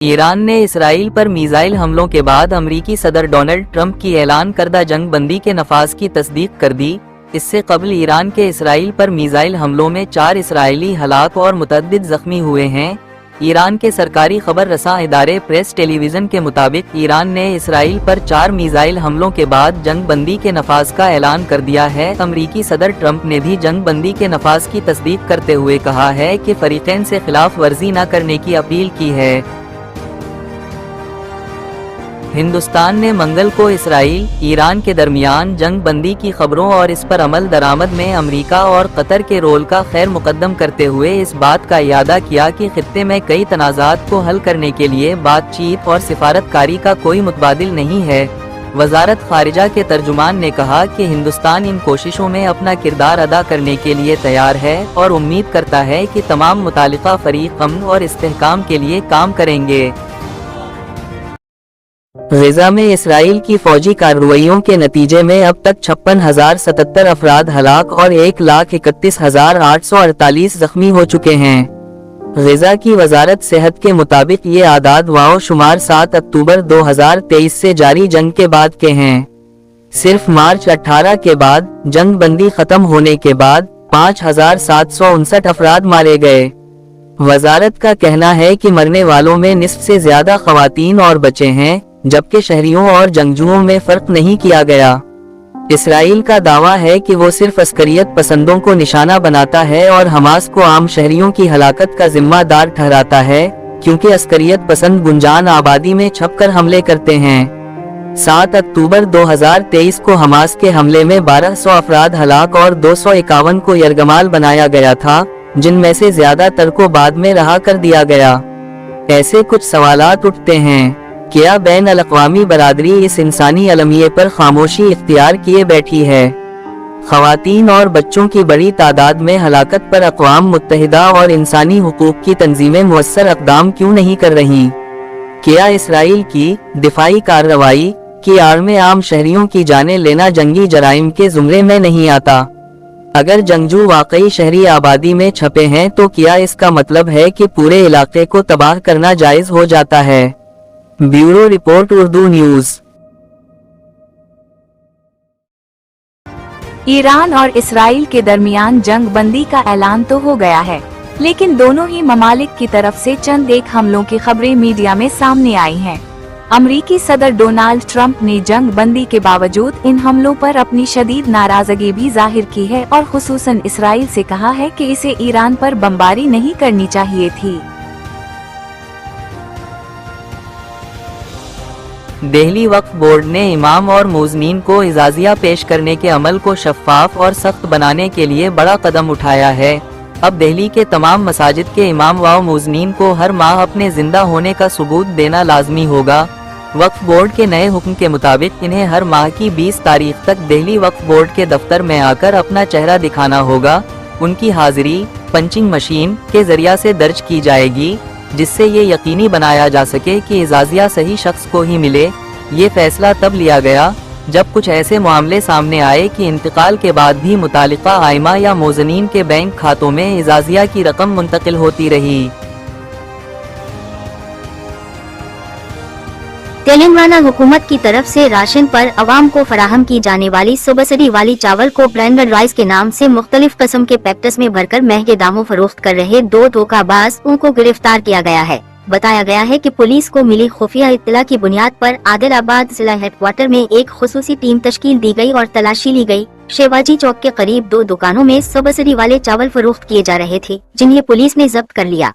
ایران نے اسرائیل پر میزائل حملوں کے بعد امریکی صدر ڈونلڈ ٹرمپ کی اعلان کردہ جنگ بندی کے نفاذ کی تصدیق کر دی۔ اس سے قبل ایران کے اسرائیل پر میزائل حملوں میں 4 اسرائیلی ہلاک اور متعدد زخمی ہوئے ہیں۔ ایران کے سرکاری خبر رساں ادارے پریس ٹیلی ویژن کے مطابق ایران نے اسرائیل پر 4 میزائل حملوں کے بعد جنگ بندی کے نفاذ کا اعلان کر دیا ہے۔ امریکی صدر ٹرمپ نے بھی جنگ بندی کے نفاذ کی تصدیق کرتے ہوئے کہا ہے کہ فریقین سے خلاف ورزی نہ کرنے کی اپیل کی ہے۔ ہندوستان نے منگل کو اسرائیل، ایران کے درمیان جنگ بندی کی خبروں اور اس پر عمل درآمد میں امریکہ اور قطر کے رول کا خیر مقدم کرتے ہوئے اس بات کا اعادہ کیا کہ خطے میں کئی تنازعات کو حل کرنے کے لیے بات چیت اور سفارت کاری کا کوئی متبادل نہیں ہے۔ وزارت خارجہ کے ترجمان نے کہا کہ ہندوستان ان کوششوں میں اپنا کردار ادا کرنے کے لیے تیار ہے اور امید کرتا ہے کہ تمام متعلقہ فریق امن اور استحکام کے لیے کام کریں گے۔ غزہ میں اسرائیل کی فوجی کارروائیوں کے نتیجے میں اب تک 56,077 افراد ہلاک اور 1,31,848 زخمی ہو چکے ہیں۔ غزہ کی وزارت صحت کے مطابق یہ اعداد و شمار 7 اکتوبر 2023 سے جاری جنگ کے بعد کے ہیں۔ صرف مارچ 18 کے بعد جنگ بندی ختم ہونے کے بعد 5,759 افراد مارے گئے۔ وزارت کا کہنا ہے کہ مرنے والوں میں نصف سے زیادہ خواتین اور بچے ہیں، جبکہ شہریوں اور جنگجوؤں میں فرق نہیں کیا گیا۔ اسرائیل کا دعویٰ ہے کہ وہ صرف عسکریت پسندوں کو نشانہ بناتا ہے اور حماس کو عام شہریوں کی ہلاکت کا ذمہ دار ٹھہراتا ہے، کیونکہ عسکریت پسند گنجان آبادی میں چھپ کر حملے کرتے ہیں۔ 7 اکتوبر 2023 کو حماس کے حملے میں 1200 افراد ہلاک اور 251 کو یرغمال بنایا گیا تھا، جن میں سے زیادہ تر کو بعد میں رہا کر دیا گیا۔ ایسے کچھ سوالات اٹھتے ہیں، کیا بین الاقوامی برادری اس انسانی المیے پر خاموشی اختیار کیے بیٹھی ہے؟ خواتین اور بچوں کی بڑی تعداد میں ہلاکت پر اقوام متحدہ اور انسانی حقوق کی تنظیمیں مؤثر اقدام کیوں نہیں کر رہیں؟ کیا اسرائیل کی دفاعی کارروائی کی آڑ میں عام شہریوں کی جانیں لینا جنگی جرائم کے زمرے میں نہیں آتا؟ اگر جنگجو واقعی شہری آبادی میں چھپے ہیں تو کیا اس کا مطلب ہے کہ پورے علاقے کو تباہ کرنا جائز ہو جاتا ہے؟ Bureau report Urdu news. Iran اور اسرائیل کے درمیان جنگ بندی کا اعلان تو ہو گیا ہے، لیکن دونوں ہی ممالک کی طرف سے چند ایک حملوں کی خبریں میڈیا میں سامنے آئی ہیں۔ امریکی صدر ڈونلڈ ٹرمپ نے جنگ بندی کے باوجود ان حملوں پر اپنی شدید ناراضگی بھی ظاہر کی ہے اور خصوصاً اسرائیل سے کہا ہے کہ اسے ایران پر بمباری نہیں کرنی چاہیے تھی۔ دہلی وقف بورڈ نے امام اور مؤذنین کو اعزازیہ پیش کرنے کے عمل کو شفاف اور سخت بنانے کے لیے بڑا قدم اٹھایا ہے۔ اب دہلی کے تمام مساجد کے امام و مؤذنین کو ہر ماہ اپنے زندہ ہونے کا ثبوت دینا لازمی ہوگا۔ وقف بورڈ کے نئے حکم کے مطابق انہیں ہر ماہ کی 20 تاریخ تک دہلی وقف بورڈ کے دفتر میں آ کر اپنا چہرہ دکھانا ہوگا۔ ان کی حاضری پنچنگ مشین کے ذریعہ سے درج کی جائے گی، جس سے یہ یقینی بنایا جا سکے کہ اعزازیہ صحیح شخص کو ہی ملے۔ یہ فیصلہ تب لیا گیا جب کچھ ایسے معاملے سامنے آئے کہ انتقال کے بعد بھی متعلقہ ائمہ یا مؤذنین کے بینک کھاتوں میں اعزازیہ کی رقم منتقل ہوتی رہی۔ تلنگانہ حکومت کی طرف سے راشن پر عوام کو فراہم کی جانے والی سبسڈی والی چاول کو برانڈڈ رائس کے نام سے مختلف قسم کے پیکٹس میں بھر کر مہنگے داموں فروخت کر رہے 2 دھوکہ باز کو گرفتار کیا گیا ہے۔ بتایا گیا ہے کہ پولیس کو ملی خفیہ اطلاع کی بنیاد پر عادل آباد ضلع ہیڈ کوارٹر میں ایک خصوصی ٹیم تشکیل دی گئی اور تلاشی لی گئی۔ شیواجی چوک کے قریب 2 دکانوں میں سبسڈی والے چاول فروخت کیے جا رہے تھے، جنہیں پولیس نے ضبط کر لیا۔